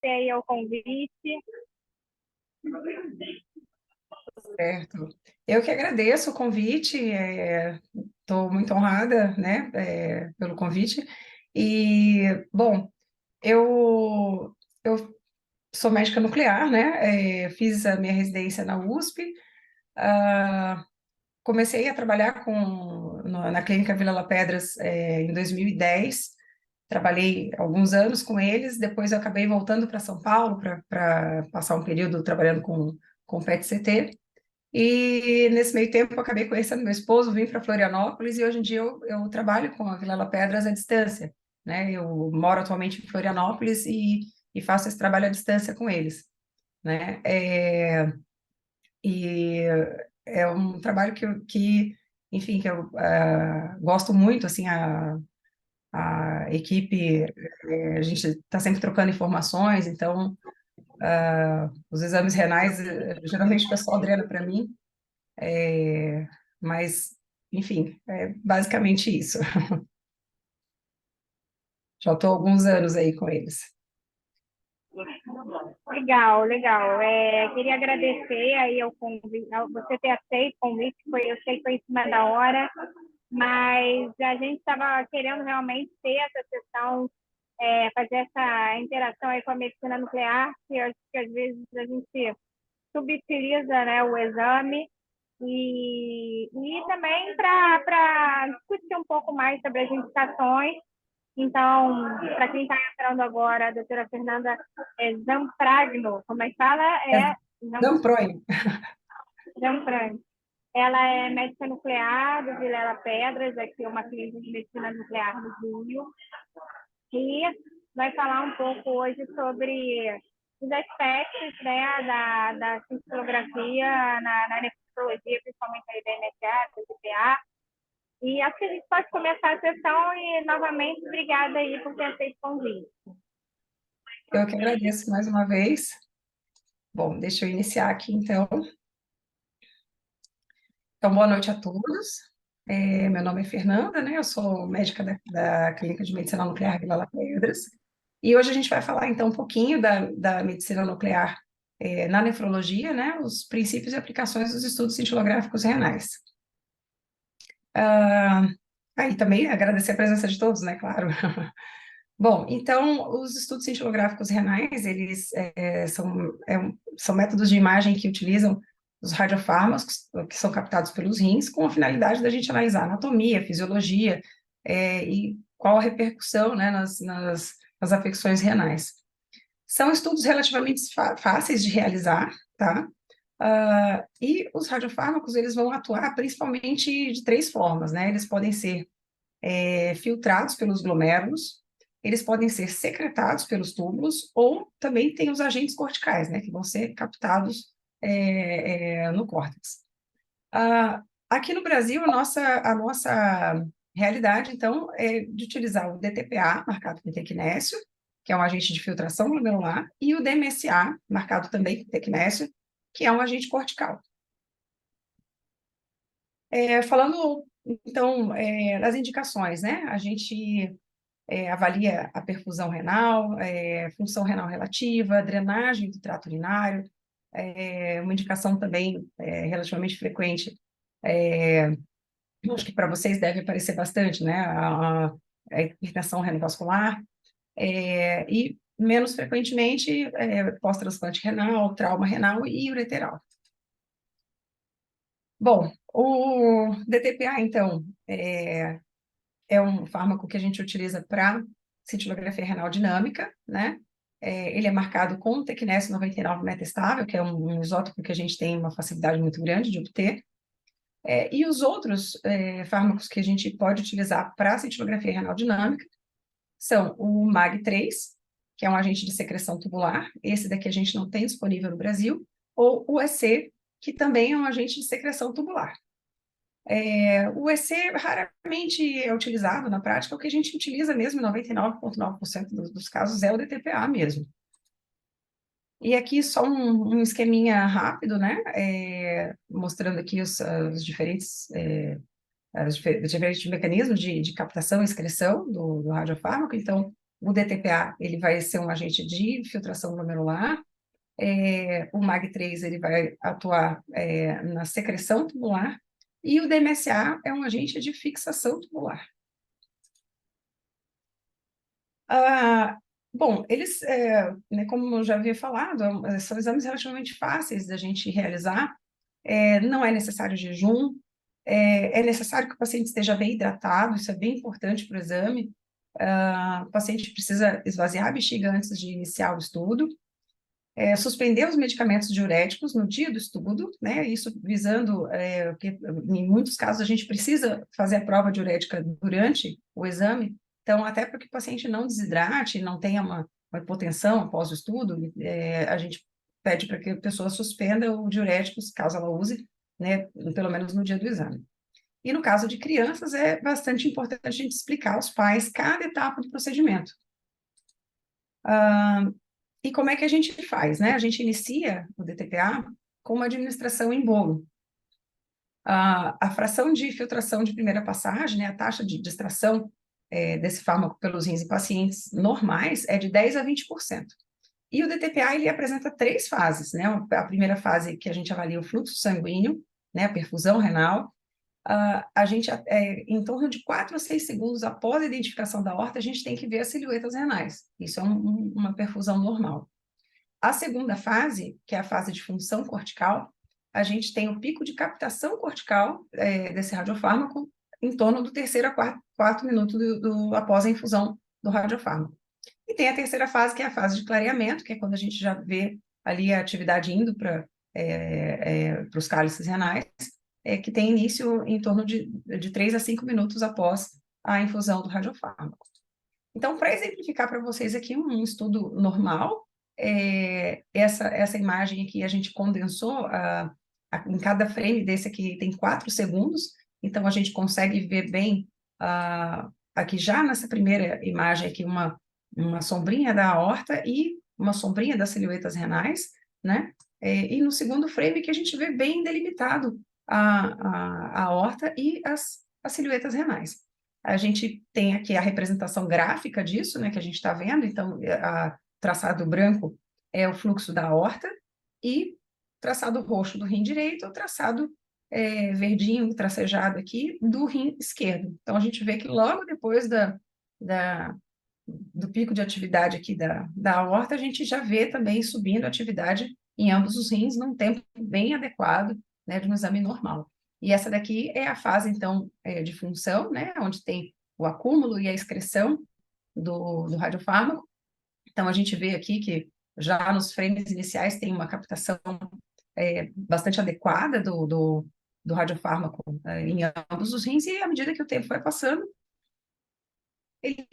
aí ao convite. Certo. Eu que agradeço o convite, estou muito honrada, né, pelo convite. E, bom, eu sou médica nuclear, né, fiz a minha residência na USP, comecei a trabalhar na Clínica Vila La Pedras, em 2010, trabalhei alguns anos com eles, depois eu acabei voltando para São Paulo para passar um período trabalhando com PET-CT. E nesse meio tempo eu acabei conhecendo meu esposo, vim para Florianópolis e hoje em dia eu trabalho com a Vila La Pedras à distância, né? Eu moro atualmente em Florianópolis e faço esse trabalho à distância com eles, né? E é um trabalho enfim, que eu gosto muito, assim, a equipe, a gente está sempre trocando informações, então os exames renais, geralmente o pessoal drena para mim, mas, enfim, é basicamente isso. Já estou há alguns anos aí com eles. Legal, legal. Queria agradecer aí ao convite, você ter aceito o convite, eu sei que foi em cima da hora, mas a gente estava querendo realmente ter essa sessão, fazer essa interação aí com a medicina nuclear, que eu acho que às vezes a gente subutiliza, né, o exame, e também para discutir um pouco mais sobre as indicações. Então, para quem está entrando agora, a doutora Fernanda Zampragno, como é que fala? É Zamproni. Zampragno. Ela é médica nuclear do Vilela Pedras, aqui é uma clínica de medicina nuclear do Rio, e vai falar um pouco hoje sobre os aspectos, né, da cintilografia na nefrologia, principalmente aí da NSA, do GPA. E acho que a gente pode começar a sessão e, novamente, obrigada aí por ter aceito o convite. Eu que agradeço mais uma vez. Bom, deixa eu iniciar aqui, então. Então, boa noite a todos. Meu nome é Fernanda, né? Eu sou médica da Clínica de Medicina Nuclear Vila La Pedras. E hoje a gente vai falar, então, um pouquinho da medicina nuclear, na nefrologia, né? Os princípios e aplicações dos estudos cintilográficos renais. Aí também agradecer a presença de todos, né? Claro. Bom, então, os estudos cintilográficos renais, eles são métodos de imagem que utilizam os radiofármacos, que são captados pelos rins, com a finalidade da gente analisar anatomia, fisiologia, e qual a repercussão, né, nas afecções renais. São estudos relativamente fáceis de realizar, tá? E os radiofármacos, eles vão atuar principalmente de três formas, né? Eles podem ser filtrados pelos glomérulos, eles podem ser secretados pelos túbulos, ou também tem os agentes corticais, né, que vão ser captados no córtex. Aqui no Brasil, a nossa realidade, então, é de utilizar o DTPA, marcado com tecnécio, que é um agente de filtração glomerular, e o DMSA, marcado também com tecnécio, que é um agente cortical. Falando, então, das indicações, né? A gente avalia a perfusão renal, função renal relativa, drenagem do trato urinário, uma indicação também relativamente frequente, acho que para vocês deve aparecer bastante, né? A hipertensão renovascular, e menos frequentemente pós-transplante renal, trauma renal e ureteral. Bom, o DTPA, então, é um fármaco que a gente utiliza para cintilografia renal dinâmica, né? Ele é marcado com tecnécio 99 metastável, que é um isótopo que a gente tem uma facilidade muito grande de obter. E os outros fármacos que a gente pode utilizar para cintilografia renal dinâmica são o MAG3, que é um agente de secreção tubular, esse daqui a gente não tem disponível no Brasil, ou o EC, que também é um agente de secreção tubular. O EC raramente é utilizado na prática, o que a gente utiliza mesmo, 99,9% dos casos, é o DTPA mesmo. E aqui só um esqueminha rápido, né? Mostrando aqui os diferentes mecanismos de captação e excreção do radiofármaco. Então, O DTPA, ele vai ser um agente de filtração glomerular. O MAG3, ele vai atuar na secreção tubular. E o DMSA é um agente de fixação tubular. Bom, eles, né, como eu já havia falado, são exames relativamente fáceis da gente realizar. Não é necessário jejum, é necessário que o paciente esteja bem hidratado, isso é bem importante para o exame. O paciente precisa esvaziar a bexiga antes de iniciar o estudo, suspender os medicamentos diuréticos no dia do estudo, né? Isso visando, que em muitos casos a gente precisa fazer a prova diurética durante o exame, então até para que o paciente não desidrate, não tenha uma hipotensão após o estudo, a gente pede para que a pessoa suspenda o diurético, caso ela use, né? Pelo menos no dia do exame. E no caso de crianças, é bastante importante a gente explicar aos pais cada etapa do procedimento. E como é que a gente faz, né? A gente inicia o DTPA com uma administração em bolo. A fração de filtração de primeira passagem, né, a taxa de extração desse fármaco pelos rins em pacientes normais é de 10 a 20%. E o DTPA, ele apresenta 3 fases, né? A primeira fase que a gente avalia o fluxo sanguíneo, né, a perfusão renal. A gente, em torno de 4 a 6 segundos após a identificação da aorta, a gente tem que ver as silhuetas renais. Isso é uma perfusão normal. A segunda fase, que é a fase de função cortical, a gente tem o pico de captação cortical desse radiofármaco em torno do terceiro a quarto minuto após a infusão do radiofármaco. E tem a terceira fase, que é a fase de clareamento, que é quando a gente já vê ali a atividade indo para os cálices renais, que tem início em torno de 3 a 5 minutos após a infusão do radiofármaco. Então, para exemplificar para vocês aqui um estudo normal, essa imagem aqui a gente condensou, em cada frame desse aqui tem 4 segundos, então a gente consegue ver bem, aqui já nessa primeira imagem aqui, uma sombrinha da aorta e uma sombrinha das silhuetas renais, né? E no segundo frame que a gente vê bem delimitado a aorta e as silhuetas renais. A gente tem aqui a representação gráfica disso, né, que a gente está vendo, então, traçado branco é o fluxo da aorta e traçado roxo do rim direito, o traçado verdinho, tracejado aqui, do rim esquerdo. Então, a gente vê que logo depois do pico de atividade aqui da aorta, a gente já vê também subindo a atividade em ambos os rins num tempo bem adequado, né, de um exame normal. E essa daqui é a fase, então, de função, né, onde tem o acúmulo e a excreção do radiofármaco. Então, a gente vê aqui que já nos frames iniciais tem uma captação bastante adequada do radiofármaco em ambos os rins, e à medida que o tempo vai passando, ele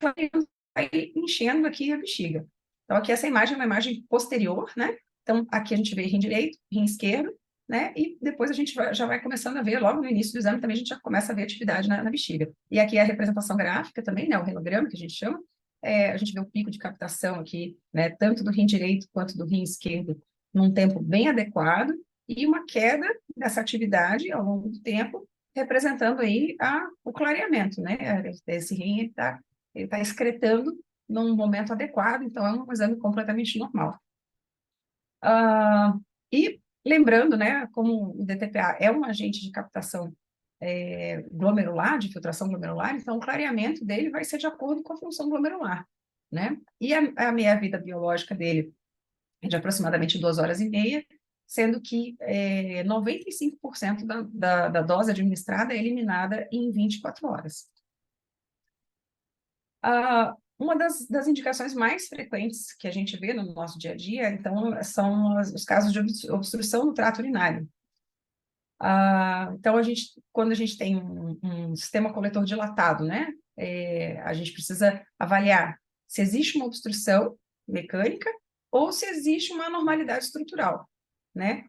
vai enchendo aqui a bexiga. Então, aqui essa imagem é uma imagem posterior, né? Então, aqui a gente vê rim direito, rim esquerdo, né? E depois a gente já vai começando a ver, logo no início do exame também a gente já começa a ver atividade na bexiga. E aqui é a representação gráfica também, né? O relograma, que a gente chama. A gente vê o pico de captação aqui, né? Tanto do rim direito quanto do rim esquerdo, num tempo bem adequado, e uma queda dessa atividade ao longo do tempo, representando aí o clareamento, né? Esse rim ele tá excretando num momento adequado, então é um exame completamente normal. E lembrando, né, como o DTPA é um agente de captação glomerular, de filtração glomerular, então o clareamento dele vai ser de acordo com a função glomerular, né? E a meia-vida biológica dele é de aproximadamente 2 horas e meia, sendo que 95% da dose administrada é eliminada em 24 horas. Uma das indicações mais frequentes que a gente vê no nosso dia a dia, então, são os casos de obstrução no trato urinário. Então, quando a gente tem um sistema coletor dilatado, né, a gente precisa avaliar se existe uma obstrução mecânica ou se existe uma anormalidade estrutural, né?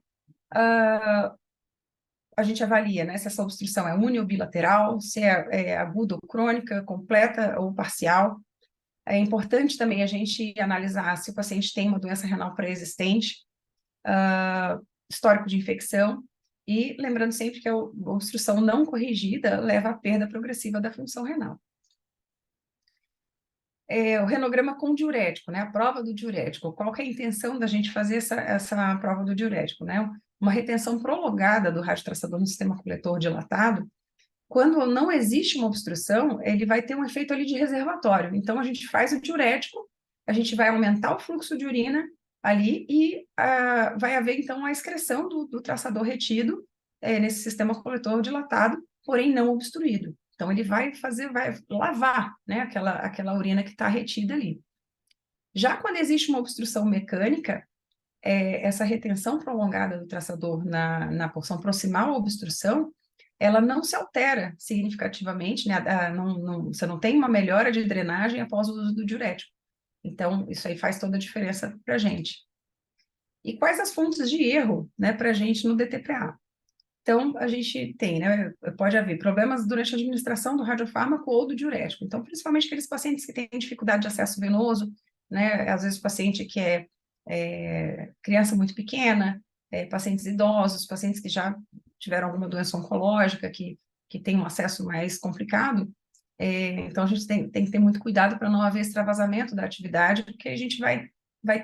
A gente avalia, né, se essa obstrução é uni ou bilateral, se é aguda ou crônica, completa ou parcial. É importante também a gente analisar se o paciente tem uma doença renal pré-existente, histórico de infecção, e lembrando sempre que a obstrução não corrigida leva à perda progressiva da função renal. o renograma com diurético, né? A prova do diurético. Qual que é a intenção da gente fazer essa prova do diurético, né? Uma retenção prolongada do radiotraçador no sistema coletor dilatado. Quando não existe uma obstrução, ele vai ter um efeito ali de reservatório. Então, a gente faz o diurético, a gente vai aumentar o fluxo de urina ali e vai haver, então, a excreção do traçador retido nesse sistema coletor dilatado, porém não obstruído. Então, ele vai lavar, né, aquela urina que está retida ali. Já quando existe uma obstrução mecânica, essa retenção prolongada do traçador na porção proximal à obstrução, ela não se altera significativamente, né? Você não tem uma melhora de drenagem após o uso do diurético. Então, isso aí faz toda a diferença para a gente. E quais as fontes de erro, né, para a gente no DTPA? Então, a gente tem, né, pode haver problemas durante a administração do radiofármaco ou do diurético. Então, principalmente aqueles pacientes que têm dificuldade de acesso venoso, né, às vezes o paciente que é criança muito pequena, pacientes idosos, pacientes que já tiveram alguma doença oncológica, que tem um acesso mais complicado. Então, a gente tem que ter muito cuidado para não haver extravasamento da atividade, porque a gente vai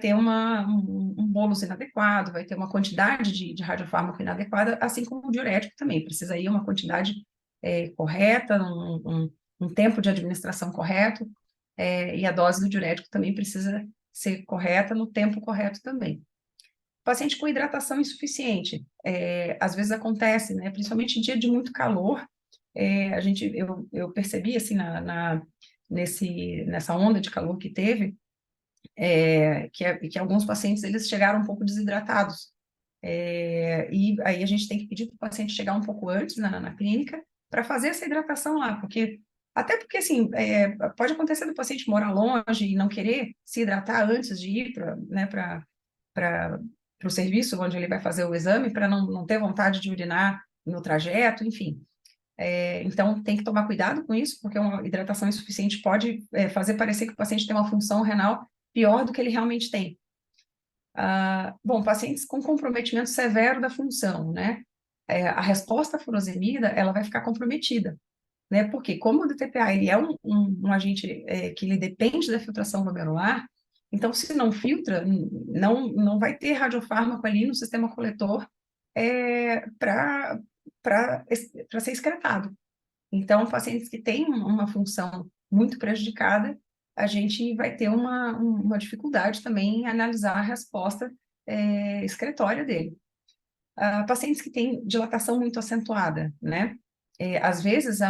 ter um bolus inadequado, vai ter uma quantidade de radiofármaco inadequada, assim como o diurético também, precisa ir uma quantidade correta, um tempo de administração correto, e a dose do diurético também precisa ser correta no tempo correto também. Paciente com hidratação insuficiente, às vezes acontece, né, principalmente em dia de muito calor, eu percebi, assim, nessa onda de calor que teve, que alguns pacientes eles chegaram um pouco desidratados. E aí a gente tem que pedir para o paciente chegar um pouco antes na clínica para fazer essa hidratação lá, até porque assim, pode acontecer do paciente morar longe e não querer se hidratar antes de ir para o serviço onde ele vai fazer o exame, para não ter vontade de urinar no trajeto, enfim. Então, tem que tomar cuidado com isso, porque uma hidratação insuficiente pode fazer parecer que o paciente tem uma função renal pior do que ele realmente tem. Bom, pacientes com comprometimento severo da função, né? A resposta à furosemida, ela vai ficar comprometida, né? Porque como o DTPA, ele é um agente que ele depende da filtração glomerular, então, se não filtra, não vai ter radiofármaco ali no sistema coletor para ser excretado. Então, pacientes que têm uma função muito prejudicada, a gente vai ter uma dificuldade também em analisar a resposta excretória dele. Pacientes que têm dilatação muito acentuada, né? Às vezes,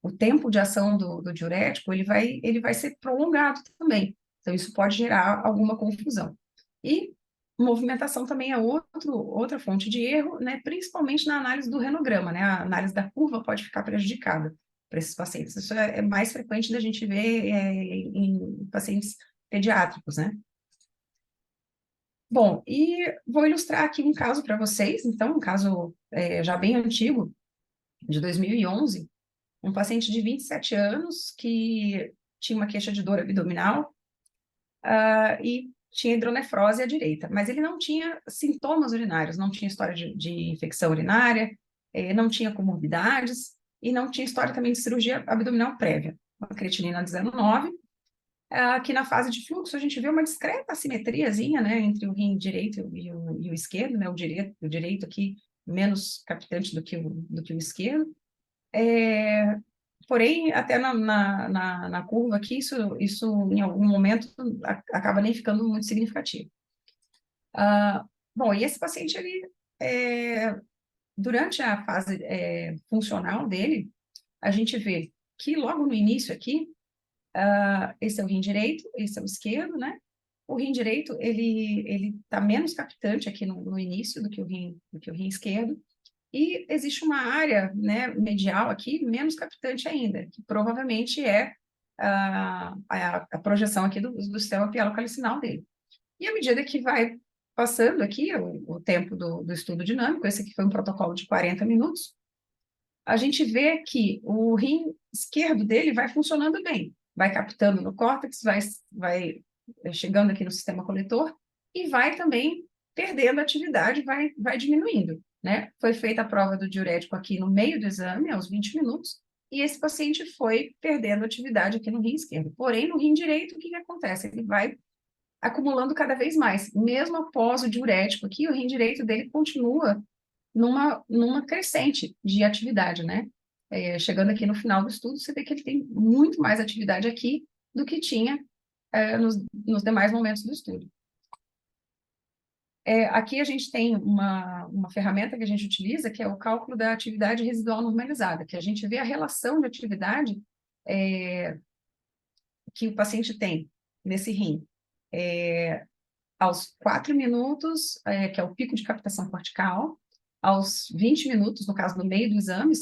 o tempo de ação do diurético, ele vai ser prolongado também. Então, isso pode gerar alguma confusão. E movimentação também é outra fonte de erro, né? Principalmente na análise do renograma, né? A análise da curva pode ficar prejudicada para esses pacientes. Isso é mais frequente da gente ver em pacientes pediátricos, né? Bom, e vou ilustrar aqui um caso para vocês, então, um caso já bem antigo, de 2011, um paciente de 27 anos que tinha uma queixa de dor abdominal e tinha hidronefrose à direita, mas ele não tinha sintomas urinários, não tinha história de infecção urinária, não tinha comorbidades e não tinha história também de cirurgia abdominal prévia, uma creatinina de 0,9. Aqui na fase de fluxo, a gente vê uma discreta assimetriazinha, né, entre o rim direito e o esquerdo, né, o direito aqui menos captante do que o esquerdo. Porém, até na curva aqui, isso em algum momento acaba nem ficando muito significativo. Bom, e esse paciente, ele, durante a fase funcional dele, a gente vê que logo no início aqui, esse é o rim direito, esse é o esquerdo, né? O rim direito, ele está menos captante aqui no início do que o rim esquerdo, e existe uma área, né, medial aqui, menos captante ainda, que provavelmente é a projeção aqui do sistema pielocalicinal dele. E à medida que vai passando aqui o tempo do estudo dinâmico, esse aqui foi um protocolo de 40 minutos, a gente vê que o rim esquerdo dele vai funcionando bem, vai captando no córtex, vai chegando aqui no sistema coletor e vai também perdendo a atividade, vai diminuindo, né? Foi feita a prova do diurético aqui no meio do exame, aos 20 minutos, e esse paciente foi perdendo atividade aqui no rim esquerdo. Porém, no rim direito, o que que acontece? Ele vai acumulando cada vez mais. Mesmo após o diurético aqui, o rim direito dele continua numa crescente de atividade, né? Chegando aqui no final do estudo, você vê que ele tem muito mais atividade aqui do que tinha nos demais momentos do estudo. Aqui a gente tem uma ferramenta que a gente utiliza, que é o cálculo da atividade residual normalizada, que a gente vê a relação de atividade que o paciente tem nesse rim. Aos 4 minutos, que é o pico de captação cortical, aos 20 minutos, no caso, no meio do exame,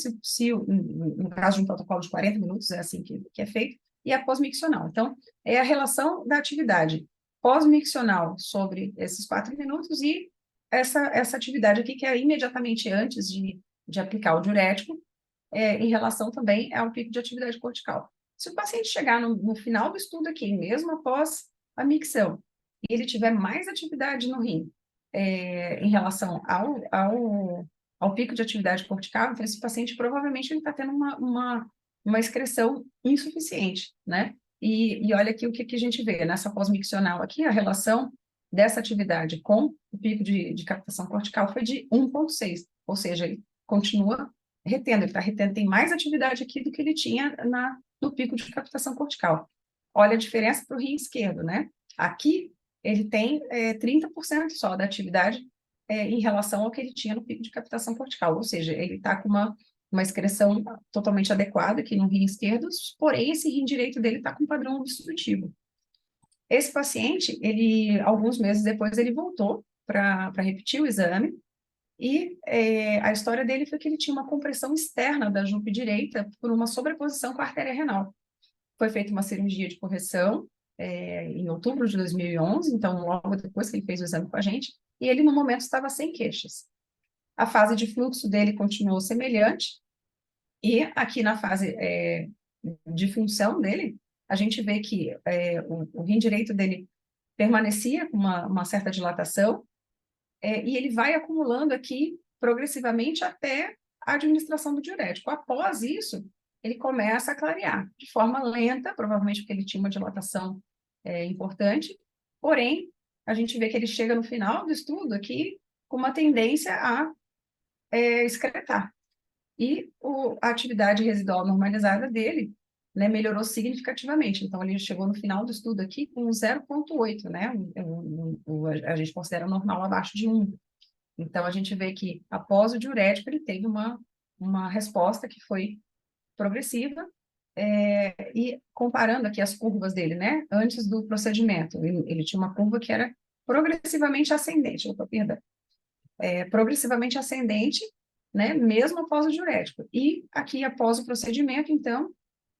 no caso de um protocolo de 40 minutos, é assim que é feito, e a pós-miccional. Então, é a relação da atividade pós-miccional sobre esses 4 minutos e essa atividade aqui, que é imediatamente antes de aplicar o diurético, em relação também ao pico de atividade cortical. Se o paciente chegar no final do estudo aqui, mesmo após a micção, e ele tiver mais atividade no rim em relação ao pico de atividade cortical, então esse paciente provavelmente ele está tendo uma excreção insuficiente, né? E olha aqui o que a gente vê nessa pós-miccional aqui, a relação dessa atividade com o pico de captação cortical foi de 1,6, ou seja, ele continua retendo, ele está retendo, tem mais atividade aqui do que ele tinha no pico de captação cortical. Olha a diferença para o rim esquerdo, né? Aqui, ele tem 30% só da atividade em relação ao que ele tinha no pico de captação cortical, ou seja, ele está com uma excreção totalmente adequada aqui no rim esquerdo, porém, esse rim direito dele está com um padrão obstrutivo. Esse paciente, alguns meses depois, ele voltou para repetir o exame, e a história dele foi que ele tinha uma compressão externa da jupe direita por uma sobreposição com a artéria renal. Foi feita uma cirurgia de correção em outubro de 2011, então logo depois que ele fez o exame com a gente, e ele no momento estava sem queixas. A fase de fluxo dele continuou semelhante, e aqui na fase de função dele, a gente vê que o rim direito dele permanecia com uma certa dilatação, e ele vai acumulando aqui progressivamente até a administração do diurético. Após isso, ele começa a clarear, de forma lenta, provavelmente porque ele tinha uma dilatação importante, porém, a gente vê que ele chega no final do estudo aqui com uma tendência a excretar. E a atividade residual normalizada dele, né, melhorou significativamente. Então, ele chegou no final do estudo aqui com 0,8, né? A gente considera normal abaixo de 1. Então, a gente vê que, após o diurético, ele teve uma resposta que foi progressiva, e comparando aqui as curvas dele, né? Antes do procedimento, ele tinha uma curva que era progressivamente ascendente, progressivamente ascendente, né, mesmo após o diurético. E aqui, após o procedimento, então,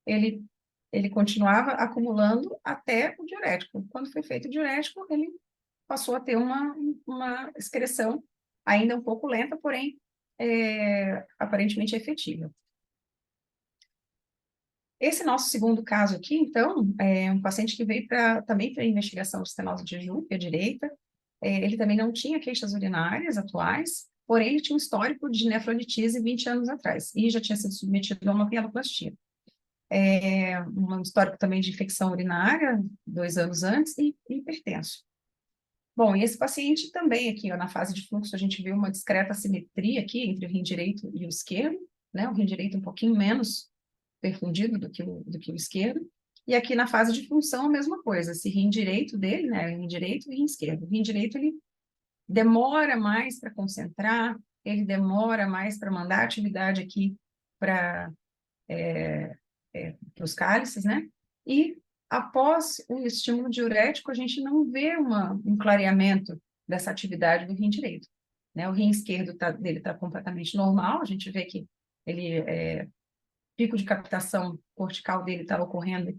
ele continuava acumulando até o diurético. Quando foi feito o diurético, ele passou a ter uma excreção ainda um pouco lenta, porém, aparentemente efetiva. Esse nosso segundo caso aqui, então, é um paciente que veio também para investigação de estenose de jupe à direita. Ele também não tinha queixas urinárias atuais, porém ele tinha um histórico de nefrolitise 20 anos atrás e já tinha sido submetido a uma pieloplastia. Um histórico também de infecção urinária 2 anos antes e hipertenso. Bom, e esse paciente também aqui, ó, na fase de fluxo, a gente viu uma discreta simetria aqui entre o rim direito e o esquerdo, né? O rim direito um pouquinho menos perfundido do que o esquerdo. E aqui na fase de função, a mesma coisa. Esse rim direito dele, né? Rim direito e rim esquerdo. O rim direito, ele demora mais para concentrar, ele demora mais para mandar atividade aqui para os cálices, né? E após o estímulo diurético, a gente não vê um clareamento dessa atividade do rim direito, né? O rim esquerdo dele está completamente normal, a gente vê que pico de captação cortical dele está ocorrendo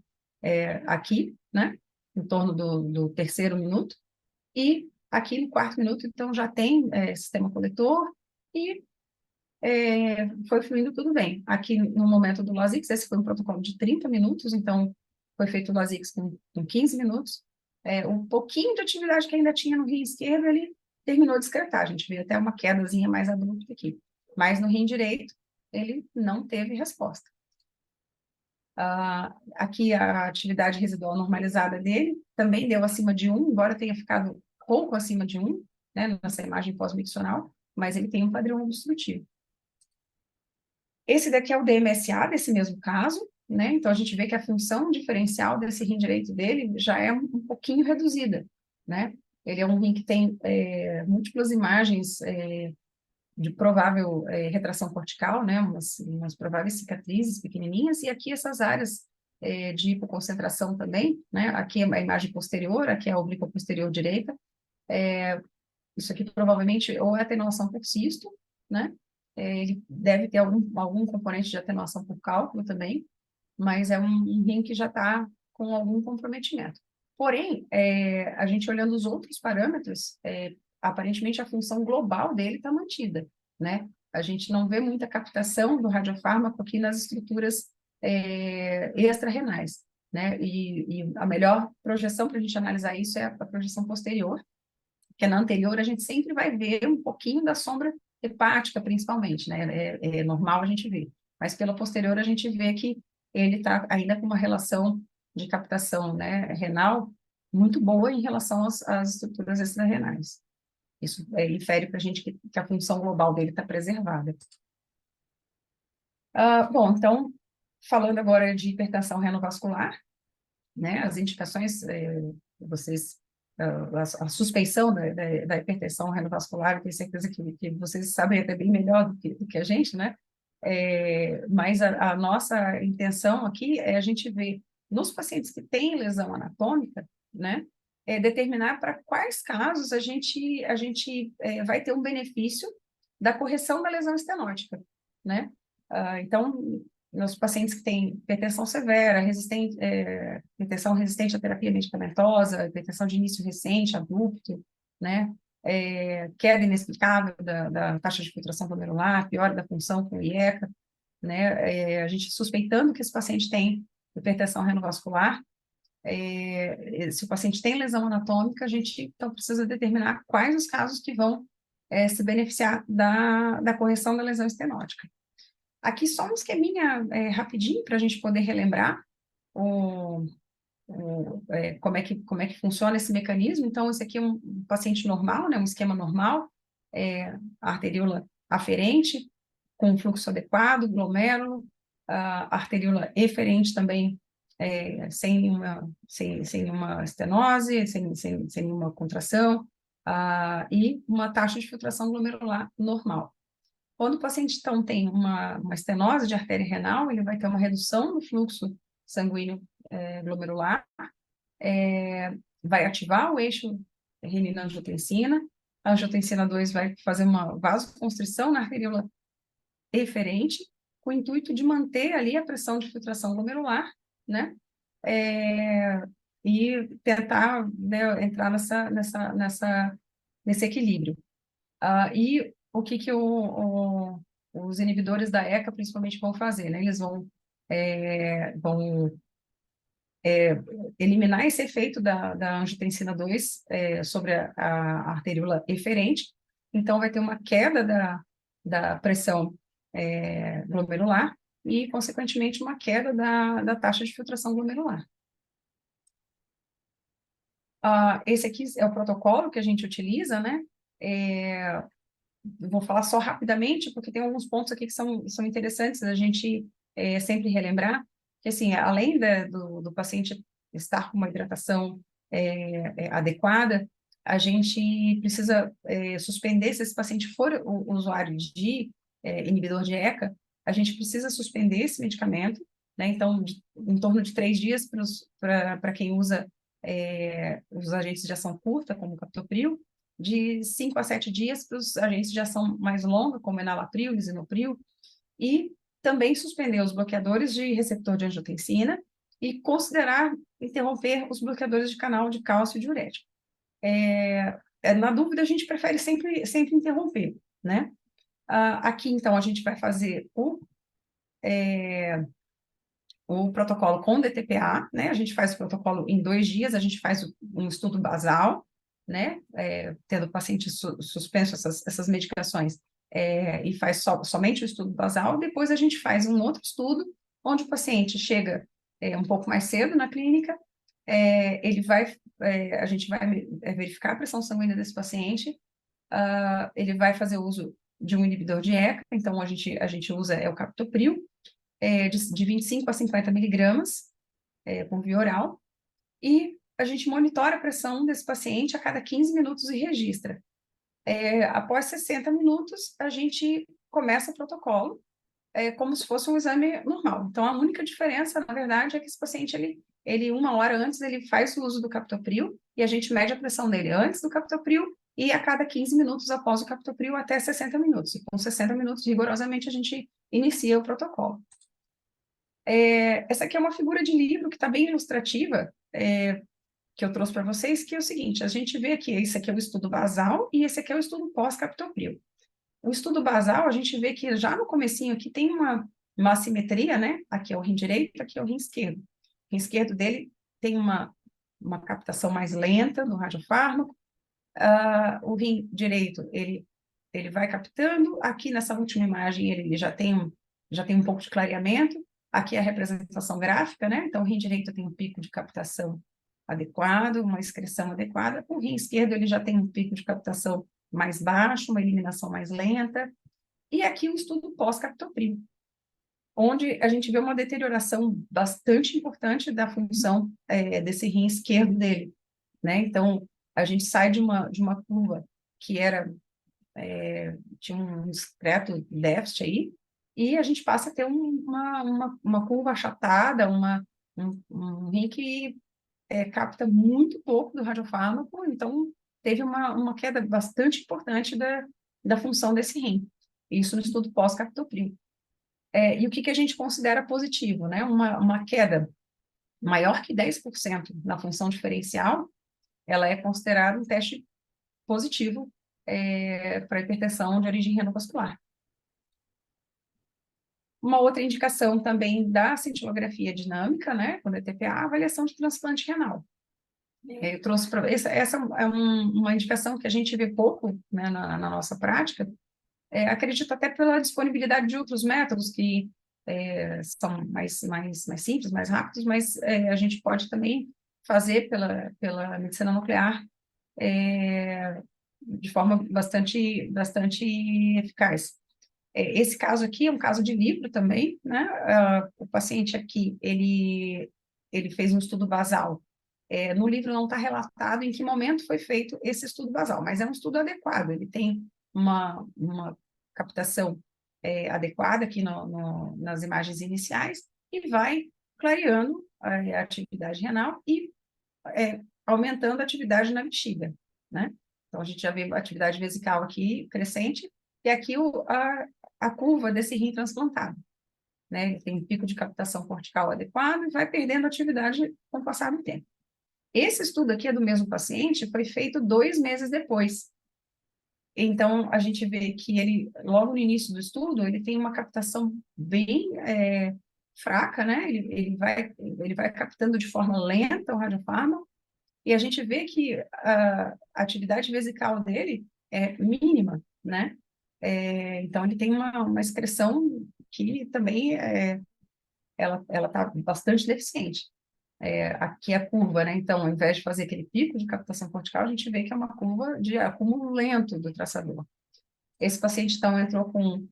aqui, né? Em torno do terceiro minuto, e aqui no quarto minuto, então, já tem sistema coletor e foi fluindo tudo bem. Aqui no momento do Lasix, esse foi um protocolo de 30 minutos, então foi feito o Lasix com 15 minutos. Um pouquinho de atividade que ainda tinha no rim esquerdo, ele terminou de excretar. A gente vê até uma quedazinha mais abrupta aqui. Mas no rim direito, ele não teve resposta. Aqui a atividade residual normalizada dele também deu acima de 1, embora tenha ficado pouco acima de 1, né, nessa imagem pós-miccional, mas ele tem um padrão obstrutivo. Esse daqui é o DMSA desse mesmo caso, né? Então a gente vê que a função diferencial desse rim direito dele já é um pouquinho reduzida, né? Ele é um rim que tem múltiplas imagens de provável retração cortical, né? Umas prováveis cicatrizes pequenininhas, e aqui essas áreas de hipoconcentração também, né? Aqui é a imagem posterior, aqui é a oblíqua posterior direita. Isso aqui provavelmente ou é atenuação por cisto, né? Ele deve ter algum componente de atenuação por cálculo também, mas é um rim que já está com algum comprometimento. Porém, a gente olhando os outros parâmetros, aparentemente a função global dele está mantida, né? A gente não vê muita captação do radiofármaco aqui nas estruturas extra-renais, né? E a melhor projeção para a gente analisar isso é a projeção posterior, porque na anterior a gente sempre vai ver um pouquinho da sombra hepática, principalmente, né? É normal a gente ver. Mas pela posterior a gente vê que ele está ainda com uma relação de captação, né, renal muito boa em relação às estruturas extrarrenais. Isso infere para a gente que a função global dele está preservada. Bom, então, falando agora de hipertensão renovascular, né, as indicações, vocês a suspeição da hipertensão renovascular, eu tenho certeza que vocês sabem até bem melhor do que a gente, né? Mas a nossa intenção aqui é a gente ver nos pacientes que têm lesão anatômica, né? Determinar para quais casos a gente vai ter um benefício da correção da lesão estenótica, né? Então, nos pacientes que têm hipertensão severa, hipertensão resistente à terapia medicamentosa, hipertensão de início recente, adulto, né? Queda inexplicável da taxa de filtração glomerular, piora da função com IECA, né? A gente suspeitando que esse paciente tem hipertensão renovascular, se o paciente tem lesão anatômica, a gente então precisa determinar quais os casos que vão se beneficiar da correção da lesão estenótica. Aqui só um esqueminha rapidinho para a gente poder relembrar como é que funciona esse mecanismo. Então, esse aqui é um paciente normal, né, um esquema normal, a arteríola aferente, com fluxo adequado, glomérulo, a arteríola eferente também, sem nenhuma estenose, sem nenhuma contração, e uma taxa de filtração glomerular normal. Quando o paciente, então, tem uma estenose de artéria renal, ele vai ter uma redução do fluxo sanguíneo glomerular, vai ativar o eixo renina-angiotensina, a angiotensina 2 vai fazer uma vasoconstrição na arteríola eferente, com o intuito de manter ali a pressão de filtração glomerular, né? E tentar, né, entrar nesse equilíbrio. E o que os inibidores da ECA principalmente vão fazer, né? Eles vão eliminar esse efeito da angiotensina 2 sobre a arteríola eferente, então vai ter uma queda da pressão glomerular e, consequentemente, uma queda da taxa de filtração glomerular. Esse aqui é o protocolo que a gente utiliza, né? Vou falar só rapidamente, porque tem alguns pontos aqui que são interessantes a gente sempre relembrar, que, assim, além do paciente estar com uma hidratação adequada, a gente precisa suspender, se esse paciente for o usuário de inibidor de ECA, a gente precisa suspender esse medicamento, né? Então, em torno de 3 dias para quem usa os agentes de ação curta, como o captopril, de 5 a 7 dias para os agentes de ação mais longa, como enalapril, lisinopril, e também suspender os bloqueadores de receptor de angiotensina e considerar interromper os bloqueadores de canal de cálcio e diurético. Na dúvida, a gente prefere sempre interromper, né? Aqui, então, a gente vai fazer o protocolo com DTPA, né? A gente faz o protocolo em 2 dias, a gente faz um estudo basal, né? Tendo o paciente suspenso essas medicações, e faz somente o estudo basal, depois a gente faz um outro estudo onde o paciente chega um pouco mais cedo na clínica, a gente vai verificar a pressão sanguínea desse paciente, ele vai fazer uso de um inibidor de ECA, então a gente usa o captopril, de 25 a 50 miligramas, por via oral, e a gente monitora a pressão desse paciente a cada 15 minutos e registra. Após 60 minutos, a gente começa o protocolo, como se fosse um exame normal. Então, a única diferença, na verdade, é que esse paciente, ele 1 hora antes, ele faz o uso do captopril, e a gente mede a pressão dele antes do captopril, e a cada 15 minutos após o captopril, até 60 minutos. E com 60 minutos, rigorosamente, a gente inicia o protocolo. Essa aqui é uma figura de livro que está bem ilustrativa, que eu trouxe para vocês, que é o seguinte, a gente vê aqui, esse aqui é o estudo basal, e esse aqui é o estudo pós-captopril. O estudo basal, a gente vê que já no comecinho aqui tem uma assimetria, né? Aqui é o rim direito, aqui é o rim esquerdo. O rim esquerdo dele tem uma captação mais lenta do radiofármaco. O rim direito, ele vai captando. Aqui nessa última imagem, ele já tem um pouco de clareamento. Aqui é a representação gráfica, né? Então, o rim direito tem um pico de captação adequado, uma excreção adequada. O rim esquerdo, ele já tem um pico de captação mais baixo, uma eliminação mais lenta. E aqui o estudo pós-captopril, onde a gente vê uma deterioração bastante importante da função desse rim esquerdo dele, né? Então, a gente sai de uma curva que tinha um discreto déficit aí, e a gente passa a ter uma curva achatada, um rim que capta muito pouco do radiofármaco, então teve uma queda bastante importante da função desse rim. Isso no estudo pós-captopril. E o que a gente considera positivo, né? Uma queda maior que 10% na função diferencial, ela é considerada um teste positivo para hipertensão de origem renovascular. Uma outra indicação também da cintilografia dinâmica, né, com DTPA, a avaliação de transplante renal. Eu trouxe para essa é uma indicação que a gente vê pouco, né, na nossa prática. Acredito até pela disponibilidade de outros métodos que são mais simples, mais rápidos, mas a gente pode também fazer pela medicina nuclear de forma bastante eficaz. Esse caso aqui é um caso de livro também, né? O paciente aqui, ele fez um estudo basal. No livro não está relatado em que momento foi feito esse estudo basal, mas é um estudo adequado, ele tem uma captação adequada aqui nas imagens iniciais e vai clareando a atividade renal e aumentando a atividade na bexiga, né? Então, a gente já vê a atividade vesical aqui crescente e aqui a curva desse rim transplantado, né? Ele tem um pico de captação cortical adequado e vai perdendo atividade com o passar do tempo. Esse estudo aqui é do mesmo paciente, foi feito 2 meses depois. Então, a gente vê que ele, logo no início do estudo, ele tem uma captação bem fraca, né? Ele vai captando de forma lenta o radiofármaco, e a gente vê que a atividade vesical dele é mínima, né? Então, ele tem uma excreção que também ela está bastante deficiente. Aqui é a curva, né? Então, ao invés de fazer aquele pico de captação cortical, a gente vê que é uma curva de acúmulo lento do traçador. Esse paciente, então, entrou com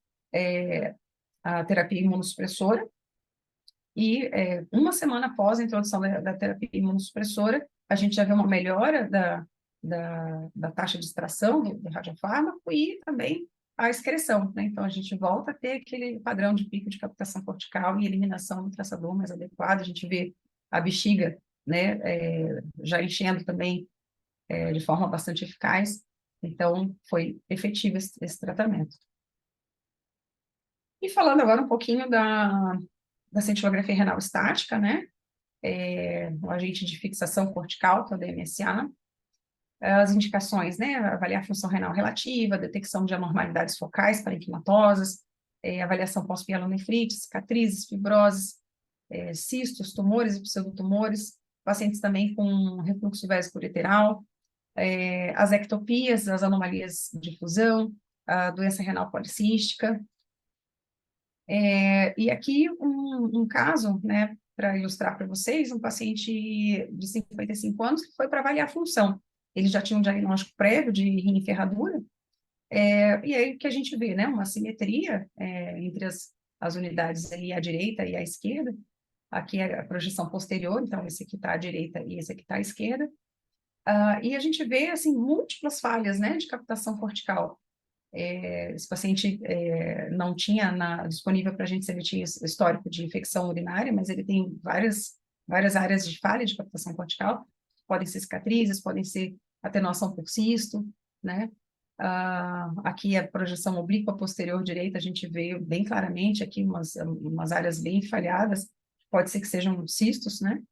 a terapia imunossupressora e 1 semana após a introdução da terapia imunossupressora, a gente já vê uma melhora da taxa de extração do radiofármaco e também a excreção, né? Então, a gente volta a ter aquele padrão de pico de captação cortical e eliminação do traçador mais adequado. A gente vê a bexiga, né, já enchendo também de forma bastante eficaz. Então, foi efetivo esse tratamento. E falando agora um pouquinho da cintilografia renal estática, né, o agente de fixação cortical, que é o DMSA, as indicações, né, avaliar a função renal relativa, detecção de anormalidades focais parenquimatosas, avaliação pós-pielonefrite, cicatrizes, fibroses, cistos, tumores e pseudotumores, pacientes também com refluxo vesicoureteral, as ectopias, as anomalias de fusão, a doença renal policística. E aqui um caso, né, para ilustrar para vocês, um paciente de 55 anos que foi para avaliar a função. Ele já tinha um diagnóstico prévio de rim e ferradura, e aí o que a gente vê, né, uma simetria entre as unidades ali à direita e à esquerda. Aqui é a projeção posterior, então esse aqui está à direita e esse aqui está à esquerda. E a gente vê, assim, múltiplas falhas, né, de captação cortical. Esse paciente não tinha disponível para a gente se ele tinha histórico de infecção urinária, mas ele tem várias áreas de falha de captação cortical. Podem ser cicatrizes, podem ser atenuação por cisto, né? Aqui a projeção oblíqua posterior direita, a gente vê bem claramente aqui umas áreas bem falhadas, pode ser que sejam cistos, né?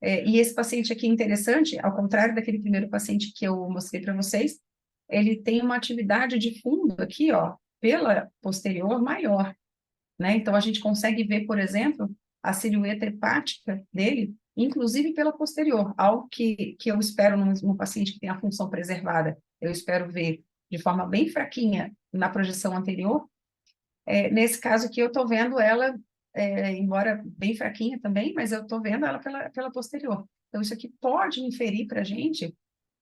E esse paciente aqui interessante, ao contrário daquele primeiro paciente que eu mostrei para vocês, ele tem uma atividade de fundo aqui, ó, pela posterior maior, né? Então a gente consegue ver, por exemplo, a silhueta hepática dele, inclusive pela posterior, algo que eu espero num paciente que tem a função preservada, eu espero ver de forma bem fraquinha na projeção anterior. Nesse caso aqui, eu estou vendo ela, embora bem fraquinha também, mas eu estou vendo ela pela posterior. Então, isso aqui pode inferir para a gente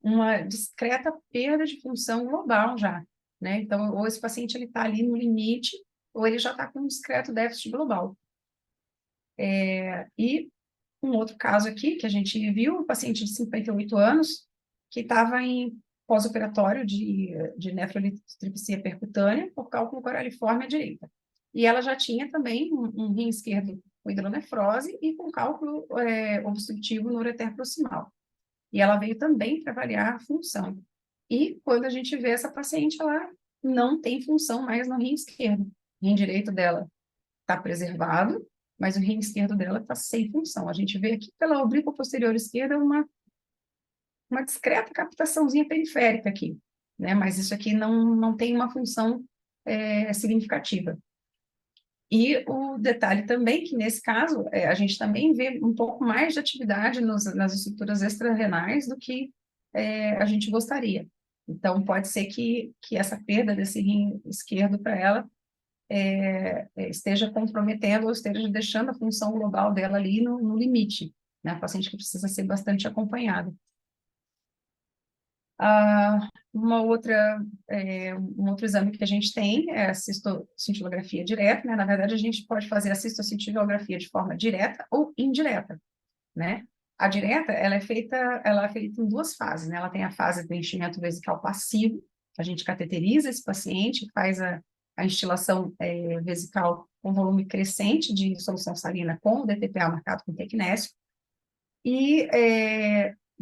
uma discreta perda de função global já, né? Então, ou esse paciente ele está ali no limite, ou ele já está com um discreto déficit global. E um outro caso aqui que a gente viu, um paciente de 58 anos, que estava em pós-operatório de nefrolitripsia percutânea por cálculo coraliforme à direita. E ela já tinha também um rim esquerdo com hidronefrose e com cálculo obstrutivo no ureter proximal. E ela veio também para avaliar a função. E quando a gente vê essa paciente, ela não tem função mais no rim esquerdo. O rim direito dela está preservado, mas o rim esquerdo dela está sem função. A gente vê aqui pela oblíqua posterior esquerda uma discreta captaçãozinha periférica aqui, né? Mas isso aqui não tem uma função significativa. E o detalhe também que, nesse caso, a gente também vê um pouco mais de atividade nas estruturas extrarrenais do que a gente gostaria. Então, pode ser que essa perda desse rim esquerdo para ela esteja comprometendo ou esteja deixando a função global dela ali no limite, né? A paciente que precisa ser bastante acompanhada. Um outro exame que a gente tem é a cistocintilografia direta, né? Na verdade, a gente pode fazer a cistocintilografia de forma direta ou indireta, né? A direta, ela é feita em duas fases, né? Ela tem a fase do enchimento vesical passivo, a gente cateteriza esse paciente, faz a instilação vesical com volume crescente de solução salina com o DTPA marcado com tecnésio, e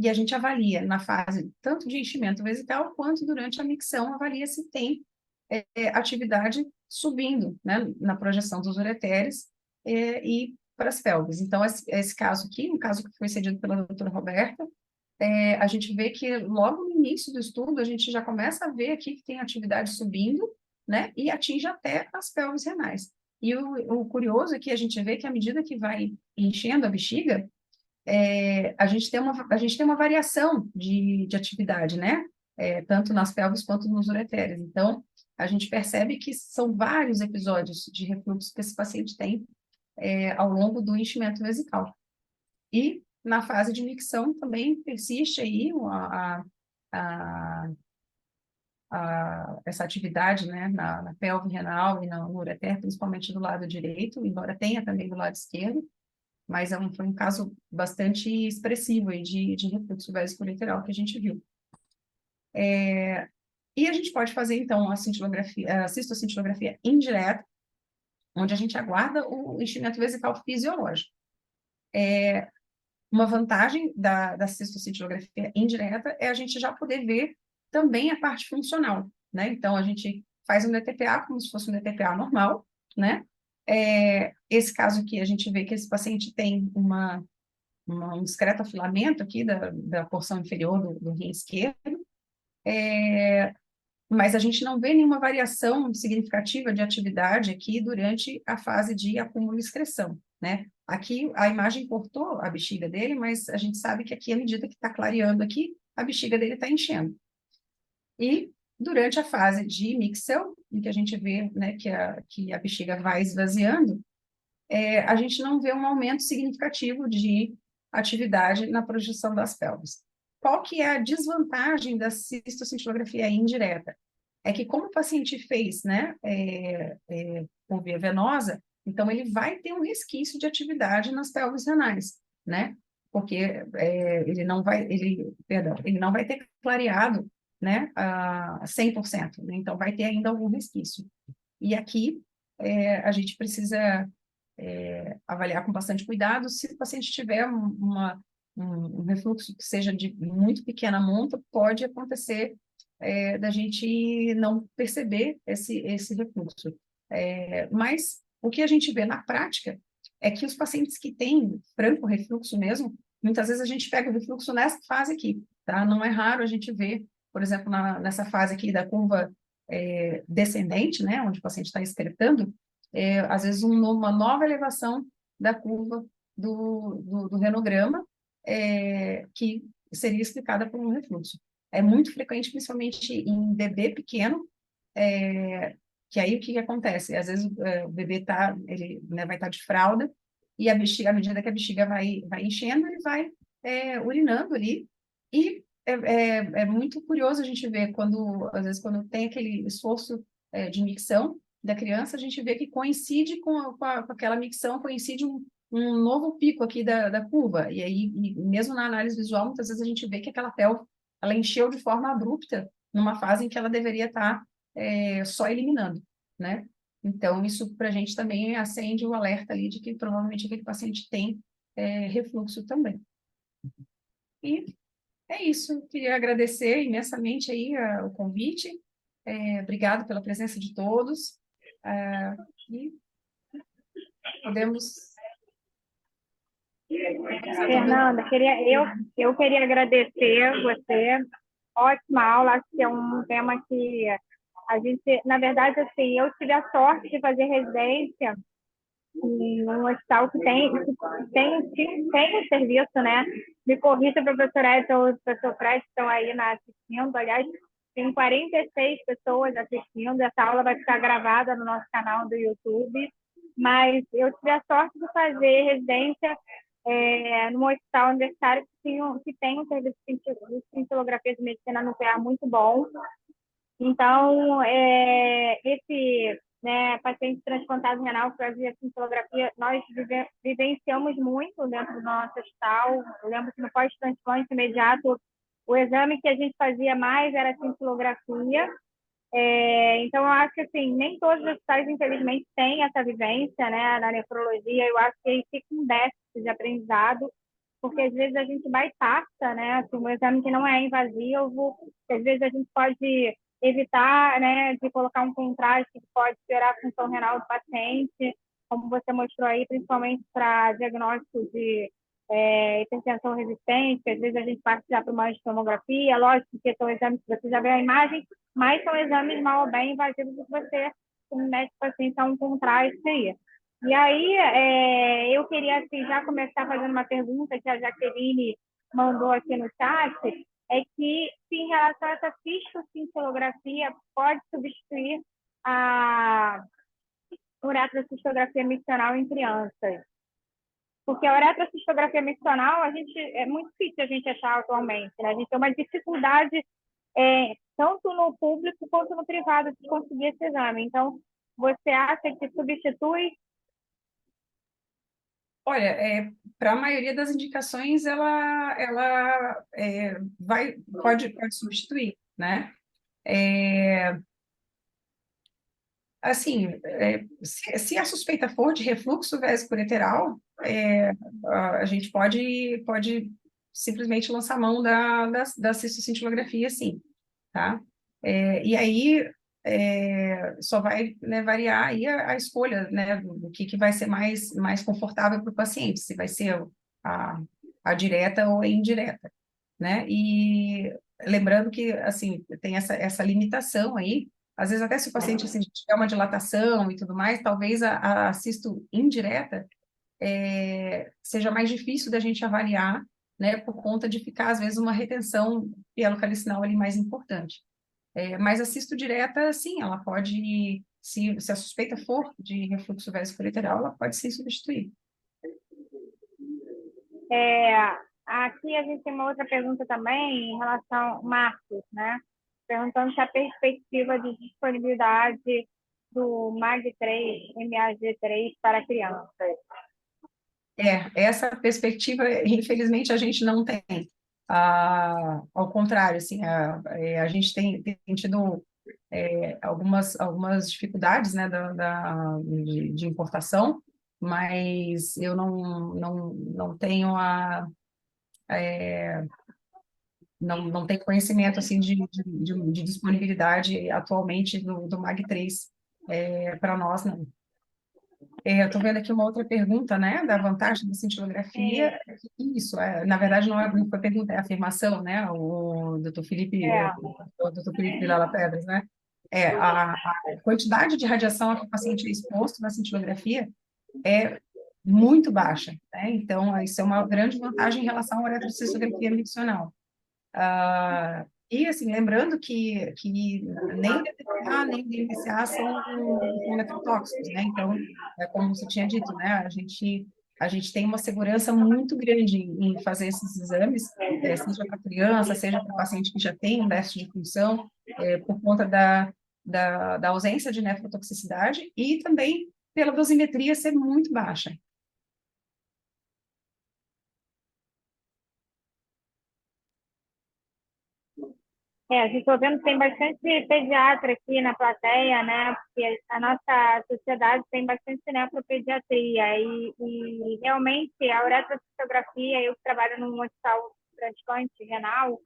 a gente avalia na fase tanto de enchimento vesical quanto durante a micção, avalia se tem atividade subindo, né, na projeção dos ureteres e para as pelvis. Então, esse caso aqui, um caso que foi cedido pela doutora Roberta, a gente vê que logo no início do estudo, a gente já começa a ver aqui que tem atividade subindo, né, e atinge até as pelvis renais. E o curioso é que a gente vê que à medida que vai enchendo a bexiga, a gente tem uma variação de atividade, né? Tanto nas pelvis quanto nos ureteres. Então, a gente percebe que são vários episódios de refluxo que esse paciente tem ao longo do enchimento vesical. E na fase de micção também persiste aí a, essa atividade, né, na pelve renal e no ureter, principalmente do lado direito, embora tenha também do lado esquerdo, mas foi um caso bastante expressivo aí de refluxo vesicolateral que a gente viu. E a gente pode fazer, então, a cistocintilografia indireta, onde a gente aguarda o enchimento vesical fisiológico. Uma vantagem da cistocintilografia indireta é a gente já poder ver também a parte funcional, né? Então, a gente faz um DTPA como se fosse um DTPA normal, né? Esse caso aqui, a gente vê que esse paciente tem um discreto afilamento aqui da porção inferior do rim esquerdo, mas a gente não vê nenhuma variação significativa de atividade aqui durante a fase de acúmulo e excreção, né? Aqui a imagem cortou a bexiga dele, mas a gente sabe que aqui, à medida que está clareando aqui, a bexiga dele está enchendo. E Durante a fase de micção, em que a gente vê, né, que a bexiga vai esvaziando, a gente não vê um aumento significativo de atividade na projeção das pelvis. Qual que é a desvantagem da cistocintilografia indireta? É que como o paciente fez, né, por via venosa, então ele vai ter um resquício de atividade nas pelvis renais, né? Porque ele não vai ter clareado, né, a 100%, né? Então vai ter ainda algum resquício. E aqui a gente precisa avaliar com bastante cuidado. Se o paciente tiver um refluxo que seja de muito pequena monta, pode acontecer da gente não perceber esse refluxo. Mas o que a gente vê na prática é que os pacientes que têm franco refluxo mesmo, muitas vezes a gente pega o refluxo nessa fase aqui, tá? Não é raro a gente ver, por exemplo, nessa fase aqui da curva descendente, né, onde o paciente está excretando, às vezes uma nova elevação da curva do renograma, que seria explicada por um refluxo. É muito frequente, principalmente em bebê pequeno, que aí o que acontece? Às vezes o bebê ele, né, vai estar de fralda, e à medida que a bexiga vai enchendo, ele vai urinando ali, e é muito curioso a gente ver às vezes, quando tem aquele esforço de micção da criança, a gente vê que coincide com aquela micção, coincide um novo pico aqui da curva, e aí, mesmo na análise visual, muitas vezes a gente vê que aquela pelve, ela encheu de forma abrupta, numa fase em que ela deveria estar só eliminando, né? Então, isso para a gente também acende o alerta ali de que provavelmente aquele paciente tem refluxo também. E é isso, queria agradecer imensamente aí o convite, obrigado pela presença de todos, e podemos... Fernanda, eu queria agradecer você. Ótima aula, acho que é um tema que a gente, na verdade, assim, eu tive a sorte de fazer residência em um hospital que tem o serviço, né? Me corrija, professor Edson e o professor Fred estão aí assistindo. Aliás, tem 46 pessoas assistindo. Essa aula vai ficar gravada no nosso canal do YouTube. Mas eu tive a sorte de fazer residência num hospital universitário que tem um serviço de cintilografia de medicina nuclear muito bom. Então, esse paciente transplantado renal que fazia cintilografia, nós vivenciamos muito dentro do nosso hospital. Eu lembro que no pós-transplante imediato, o exame que a gente fazia mais era a cintilografia. Então, eu acho que assim, nem todos os hospitais, infelizmente, têm essa vivência, né, na nefrologia. Eu acho que aí fica um déficit de aprendizado, porque às vezes a gente bypassa, né, assim, um exame que não é invasivo, às vezes a gente pode evitar, né, de colocar um contraste que pode piorar a função renal do paciente, como você mostrou aí, principalmente para diagnóstico de hipertensão resistente, que às vezes a gente parte já para uma tomografia, lógico que são exames que você já vê a imagem, mas são exames mal ou bem invasivos que você submete o paciente a um contraste aí. E aí, eu queria assim, já começar fazendo uma pergunta que a Jaqueline mandou aqui no chat, é que se em relação a essa cistocintilografia pode substituir a uretrocistografia miccional em crianças. Porque a uretrocistografia miccional, é muito difícil a gente achar atualmente, né? A gente tem uma dificuldade tanto no público quanto no privado de conseguir esse exame. Então, você acha que substitui? Olha, para a maioria das indicações, ela pode substituir, né? Assim, se a suspeita for de refluxo vesicoureteral, a gente pode simplesmente lançar a mão da cistocintilografia, sim, tá? E aí, só vai, né, variar aí a escolha, né, do que vai ser mais confortável para o paciente, se vai ser a, a direta ou a indireta, né? E lembrando que, assim, tem essa limitação aí, às vezes até se o paciente, assim, tiver uma dilatação e tudo mais, talvez a cisto indireta seja mais difícil da gente avaliar, né, por conta de ficar, às vezes, uma retenção pielocalicinal ali mais importante. Mas a cisto direta, sim, ela pode, se a suspeita for de refluxo vesicolateral, ela pode sim substituir. É, aqui a gente tem uma outra pergunta também em relação, Marcos, né? Perguntando se a perspectiva de disponibilidade do MAG3, MAG3 para crianças. Essa perspectiva, infelizmente, a gente não tem. Ao contrário, assim, a gente tem tido algumas dificuldades, né, de importação, mas eu não tenho não tenho conhecimento assim de disponibilidade atualmente do MAG3 para nós, não. Eu estou vendo aqui uma outra pergunta, né, da vantagem da cintilografia. É, Isso, na verdade, não foi pergunta, é afirmação, né? é, O doutor Felipe Vilela Pedras, né? A quantidade de radiação a que o paciente é exposto na cintilografia é muito baixa, né? Então, isso é uma grande vantagem em relação à eletrocistografia medicional. E, assim, lembrando que nem o DTPA, nem o DMSA são netrotóxicos, né? Então, como você tinha dito, né? A gente tem uma segurança muito grande em fazer esses exames, seja para criança, seja para paciente que já tem um déficit de função, por conta da ausência de nefrotoxicidade e também pela dosimetria ser muito baixa. a gente está vendo que tem bastante pediatra aqui na plateia, né? Porque a nossa sociedade tem bastante nefropediatria e realmente a uretrocistografia, eu que trabalho num hospital transplante renal,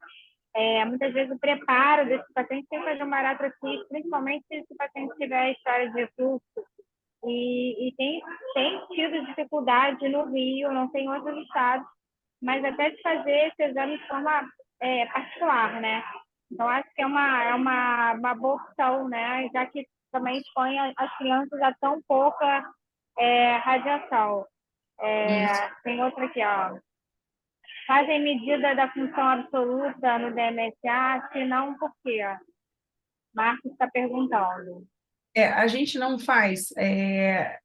muitas vezes o preparo desse paciente tem que fazer uma uretrociste, principalmente se esse paciente tiver história de refluxo. E tem tido dificuldade no Rio, não tem em outros estados, mas até de fazer esse exame de forma particular, né? Então, acho que é uma boa opção, né? Já que também expõe as crianças a tão pouca radiação. Isso. Tem outra aqui, ó. Fazem medida da função absoluta no DMSA? Se não, por quê? Marcos está perguntando. A gente não faz.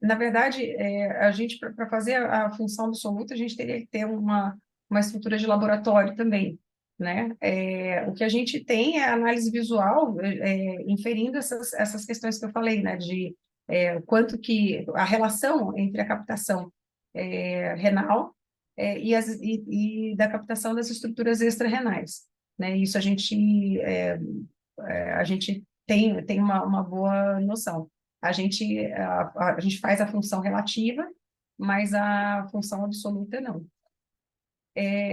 Na verdade, a gente, para fazer a função absoluta, a gente teria que ter uma estrutura de laboratório também, né? O que a gente tem é análise visual, inferindo essas questões que eu falei, né? De quanto que a relação entre a captação renal e da captação das estruturas extra-renais, né? Isso a gente tem uma boa noção. A gente faz a função relativa, mas a função absoluta não.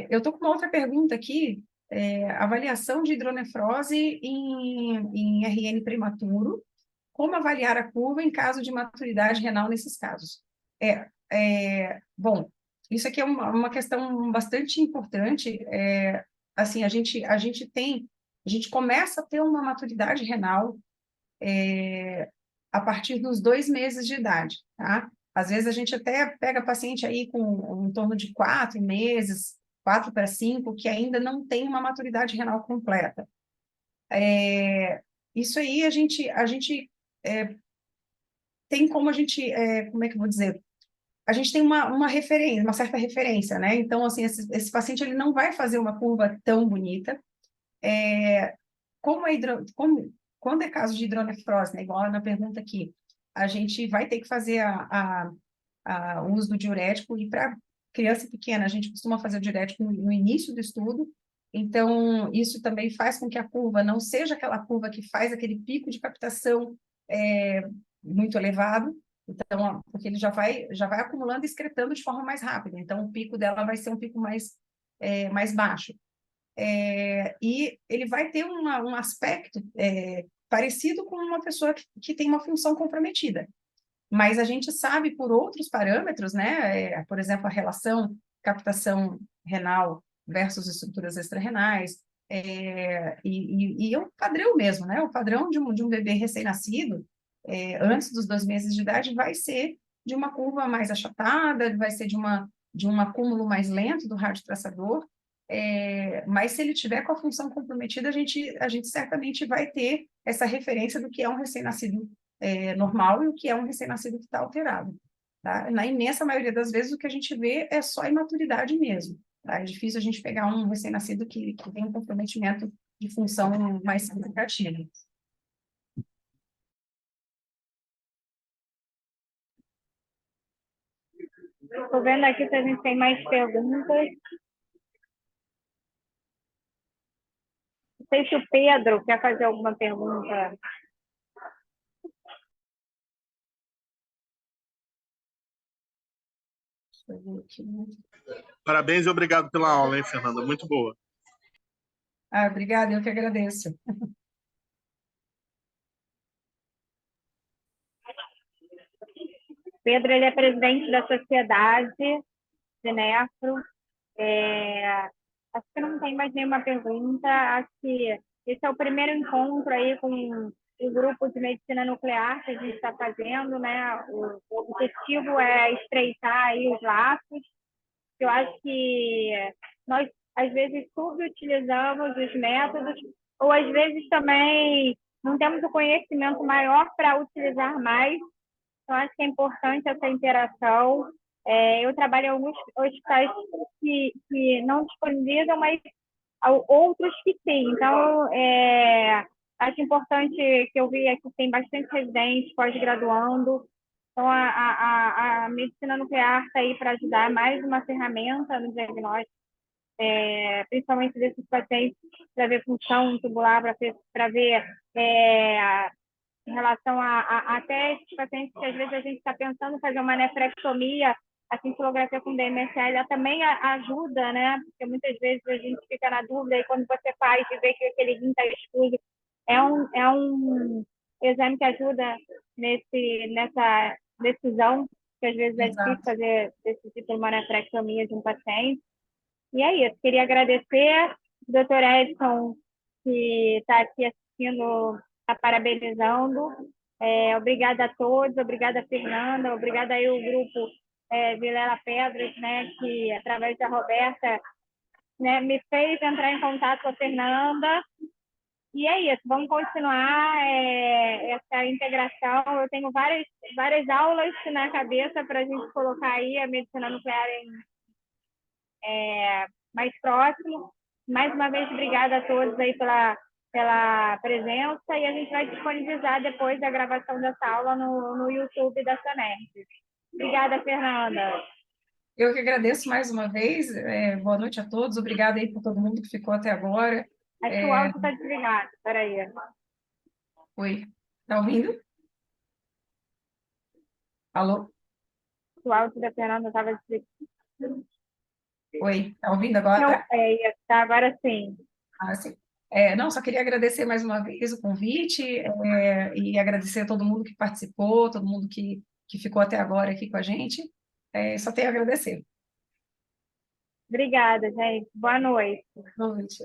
Eu estou com uma outra pergunta aqui, avaliação de hidronefrose em RN prematuro, como avaliar a curva em caso de maturidade renal nesses casos? Bom, isso aqui é uma questão bastante importante. Assim, a gente começa a ter uma maturidade renal a partir dos 2 meses de idade, tá? Às vezes a gente até pega paciente aí com em torno de 4 meses, 4 para 5, que ainda não tem uma maturidade renal completa. Isso aí a gente tem como como é que eu vou dizer? A gente tem uma referência, uma certa referência, né? Então, assim, esse paciente ele não vai fazer uma curva tão bonita. Quando é caso de hidronefrose, né, igual na pergunta aqui, a gente vai ter que fazer o uso do diurético, e para criança pequena, a gente costuma fazer o diurético no início do estudo, então isso também faz com que a curva não seja aquela curva que faz aquele pico de captação é, muito elevado, então, porque ele já vai acumulando e excretando de forma mais rápida, então o pico dela vai ser um pico mais baixo. E ele vai ter um aspecto parecido com uma pessoa que tem uma função comprometida. Mas a gente sabe por outros parâmetros, né? Por exemplo, a relação captação renal versus estruturas extra-renais, e o padrão mesmo, né? O padrão de um bebê recém-nascido, antes dos 2 meses de idade, vai ser de uma curva mais achatada, vai ser de um acúmulo mais lento do radiotraçador, mas se ele tiver com a função comprometida, a gente certamente vai ter essa referência do que é um recém-nascido normal e o que é um recém-nascido que está alterado. Tá? Na imensa maioria das vezes, o que a gente vê é só imaturidade mesmo. Tá? É difícil a gente pegar um recém-nascido que tem um comprometimento de função mais significativo. Estou vendo aqui se a gente tem mais perguntas. Não sei se o Pedro quer fazer alguma pergunta. Deixa eu ver aqui, né? Parabéns e obrigado pela aula, hein, Fernanda? Muito boa. Obrigada, eu que agradeço. Pedro, ele é presidente da sociedade de Nefro. Acho que não tem mais nenhuma pergunta. Acho que esse é o primeiro encontro aí com o grupo de medicina nuclear que a gente está fazendo, né? O objetivo é estreitar aí os laços. Eu acho que nós, às vezes, subutilizamos os métodos, ou às vezes também não temos o conhecimento maior para utilizar mais. Então, acho que é importante essa interação. Eu trabalho em alguns hospitais que não disponibilizam, mas outros que sim. Então, acho importante que eu vi aqui que tem bastante residentes, pós-graduando. Então, a medicina nuclear está aí para ajudar, mais uma ferramenta no diagnóstico, principalmente desses pacientes, para ver função tubular, para ver em relação até esses pacientes que às vezes a gente está pensando em fazer uma nefrectomia, a cintilografia com DMSL, ela também ajuda, né? Porque muitas vezes a gente fica na dúvida e quando você faz e vê que aquele rim está escuro, é um exame que ajuda nessa decisão, que às vezes é difícil Exato. fazer esse tipo de uma nefrectomia de um paciente. E é isso, queria agradecer o doutor Edson, que está aqui assistindo, está parabenizando. Obrigada a todos, obrigada a Fernanda, obrigada aí o grupo Vilela Pedras, né, que através da Roberta, né, me fez entrar em contato com a Fernanda. E é isso, vamos continuar essa integração. Eu tenho várias aulas na cabeça para a gente colocar aí a medicina nuclear mais próximo. Mais uma vez, obrigada a todos aí pela presença e a gente vai disponibilizar depois a gravação dessa aula no YouTube da SANERJ. Obrigada, Fernanda. Eu que agradeço mais uma vez. Boa noite a todos. Obrigada aí por todo mundo que ficou até agora. Acho que o áudio está desligado. Espera aí. Oi, tá ouvindo? Alô? O áudio da Fernanda estava desligado. Oi, tá ouvindo Não, agora? tá, agora sim. Ah, sim. Não, só queria agradecer mais uma vez o convite, e agradecer a todo mundo que participou, todo mundo que ficou até agora aqui com a gente. Só tenho a agradecer. Obrigada, gente. Boa noite. Boa noite.